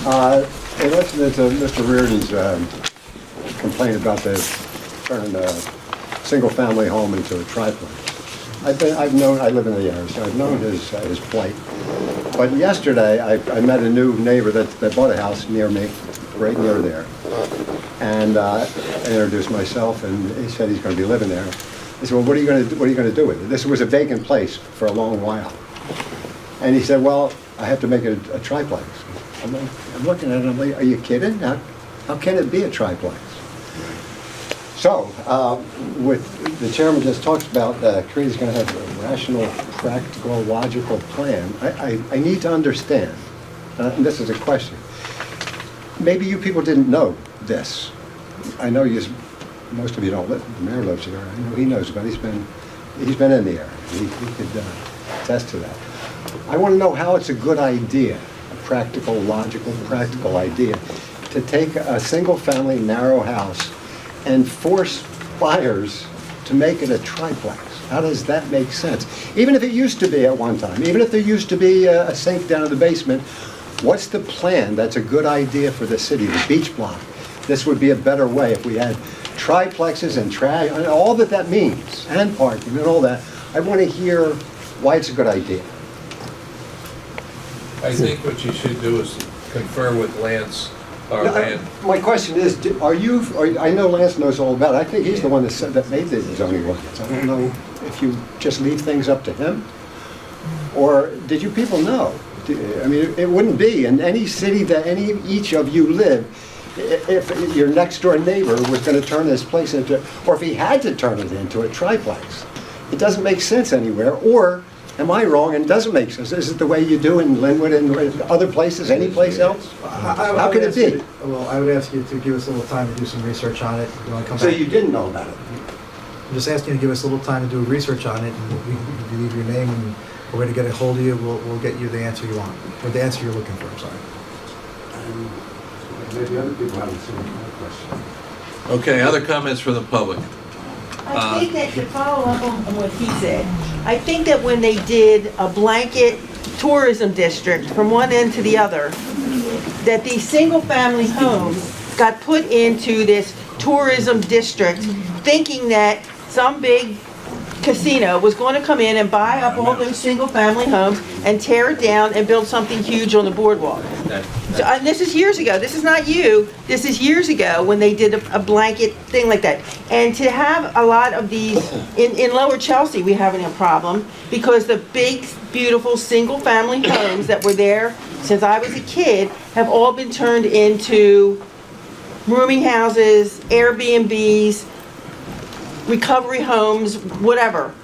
In listening to Mr. Reardon's complaint about turning a single-family home into a triplex, I live in the area, so I've known his plight. But yesterday, I met a new neighbor that bought a house near me, right near there. And I introduced myself, and he said he's going to be living there. I said, well, what are you going to do with it? This was a vacant place for a long while. And he said, well, I have to make it a triplex. I'm looking at it, I'm like, are you kidding? How can it be a triplex? So, with the chairman just talks about Korea's going to have a rational, practical, logical plan. I need to understand, and this is a question. Maybe you people didn't know this. I know most of you don't live. The mayor lives here. I know he knows, but he's been in the area. He could attest to that. I want to know how it's a good idea, a practical, logical, practical idea, to take a single-family narrow house and force buyers to make it a triplex. How does that make sense? Even if it used to be at one time, even if there used to be a sink down in the basement, what's the plan that's a good idea for the city, the beach block? This would be a better way if we had triplexes and all that means, and parking and all that. I want to hear why it's a good idea. I think what you should do is confer with Lance, our land. My question is, I know Lance knows all about it. I think he's the one that made the zoning ordinance. I don't know if you just leave things up to him, or did you people know? I mean, it wouldn't be in any city that each of you live, if your next door neighbor was going to turn this place into, or if he had to turn it into a triplex. It doesn't make sense anywhere, or am I wrong and it doesn't make sense? Is it the way you do in Linwood and other places, any place else? How could it be? Well, I would ask you to give us a little time to do some research on it. You want to come So back? you didn't know about it? I'm just asking you to give us a little time to do research on it, and if you leave your name and we're going to get a hold of you, we'll get you the answer you want, or the answer you're looking for, I'm sorry. Maybe other people have the same kind of question. Okay, other comments from the public? I think that, to follow up on what he said, I think that when they did a blanket tourism district from one end to the other, that these single-family homes got put into this tourism district, thinking that some big casino was going to come in and buy up all those single-family homes and tear it down and build something huge on the boardwalk. So, and this is years ago. This is not you. This is years ago when they did a blanket thing like that. And to have a lot of these, in Lower Chelsea, we're having a problem because the big, beautiful single-family homes that were there since I was a kid have all been turned into rooming houses, Airbnbs, recovery homes, whatever,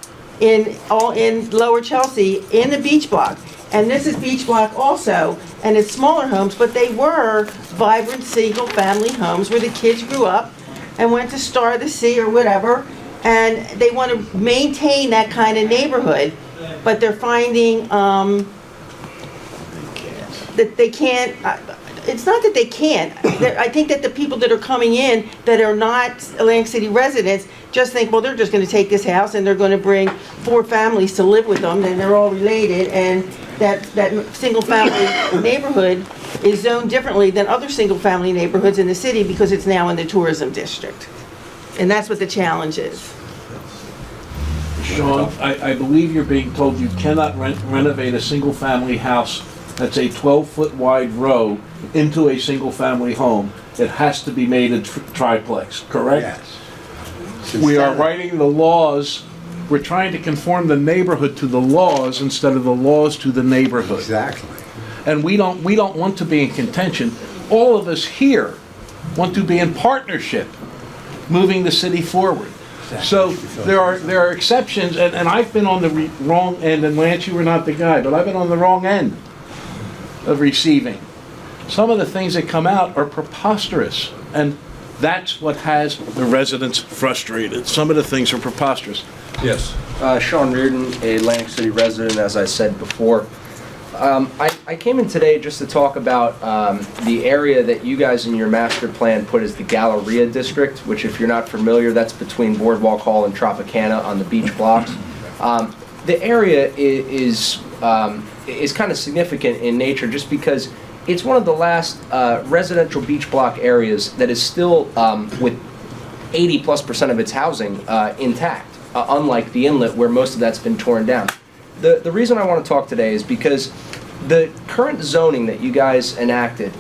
all in Lower Chelsea, in the beach block. And this is beach block also, and it's smaller homes, but they were vibrant single-family homes where the kids grew up and went to Star of the Sea or whatever, and they want to maintain that kind of neighborhood, but they're finding that they can't. It's not that they can't. I think that the people that are coming in that are not Atlantic City residents just think, well, they're just going to take this house and they're going to bring 4 families to live with them, and they're all related, and that single-family neighborhood is zoned differently than other single-family neighborhoods in the city because it's now in the tourism district. And that's what the challenge is. Sean, I believe you're being told you cannot renovate a single-family house that's a 12-foot wide row into a single-family home. It has to be made a triplex, correct? Yes. We are writing the laws. We're trying to conform the neighborhood to the laws instead of the laws to the neighborhood. Exactly. And we don't want to be in contention. All of us here want to be in partnership, moving the city forward. So there are exceptions, and I've been on the wrong end, and Lance, you were not the guy, but I've been on the wrong end of receiving. Some of the things that come out are preposterous, and that's what has the residents frustrated. Some of the things are preposterous. Yes. Sean Reardon, a Atlantic City resident, as I said before. I came in today just to talk about the area that you guys in your master plan put as the Galleria District, which, if you're not familiar, that's between Boardwalk Hall and Tropicana on the beach blocks. The area is kind of significant in nature just because it's one of the last residential beach block areas that is still with 80+% of its housing intact, unlike the inlet where most of that's been torn down. The reason I want to talk today is because the current zoning that you guys enacted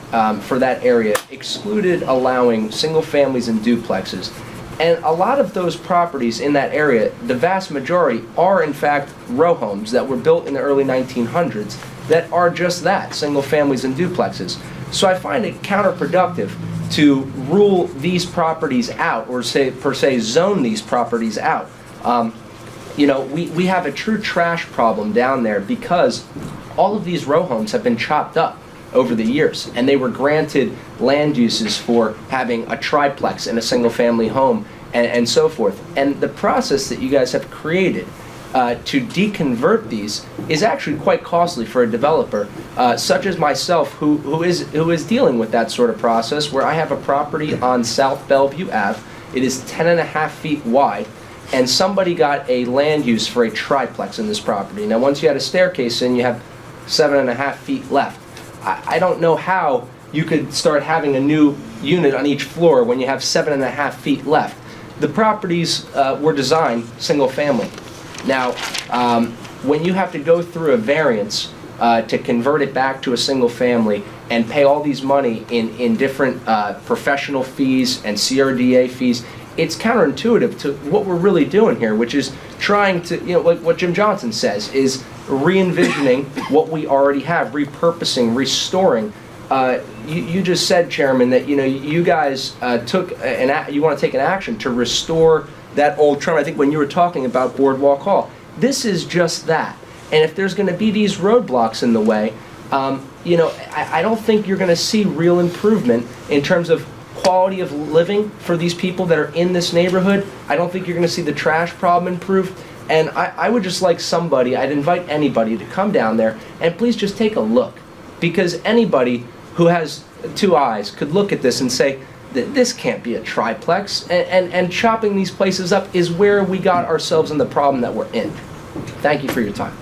for that area excluded allowing single families and duplexes. And a lot of those properties in that area, the vast majority, are in fact row homes that were built in the early 1900s that are just that, single families and duplexes. So I find it counterproductive to rule these properties out, or per se zone these properties out. You know, we have a true trash problem down there because all of these row homes have been chopped up over the years, and they were granted land uses for having a triplex in a single family home and so forth. And the process that you guys have created to deconvert these is actually quite costly for a developer, such as myself, who is dealing with that sort of process, where I have a property on South Bellevue Ave. It is 10.5 feet wide, and somebody got a land use for a triplex in this property. Now, once you had a staircase in, you have 7.5 feet left. I don't know how you could start having a new unit on each floor when you have 7.5 feet left. The properties were designed single family. Now, when you have to go through a variance to convert it back to a single family and pay all these money in different professional fees and CRDA fees, it's counterintuitive to what we're really doing here, which is trying to, you know, like what Jim Johnson says, is re-envisioning what we already have, repurposing, restoring. You just said, Chairman, that, you know, you guys you want to take an action to restore that old term. I think when you were talking about Boardwalk Hall, this is just that. And if there's going to be these roadblocks in the way, you know, I don't think you're going to see real improvement in terms of quality of living for these people that are in this neighborhood. I don't think you're going to see the trash problem improve. And I would just like I'd invite anybody to come down there and please just take a look. Because anybody who has two eyes could look at this and say, this can't be a triplex. And chopping these places up is where we got ourselves in the problem that we're in. Thank you for your time.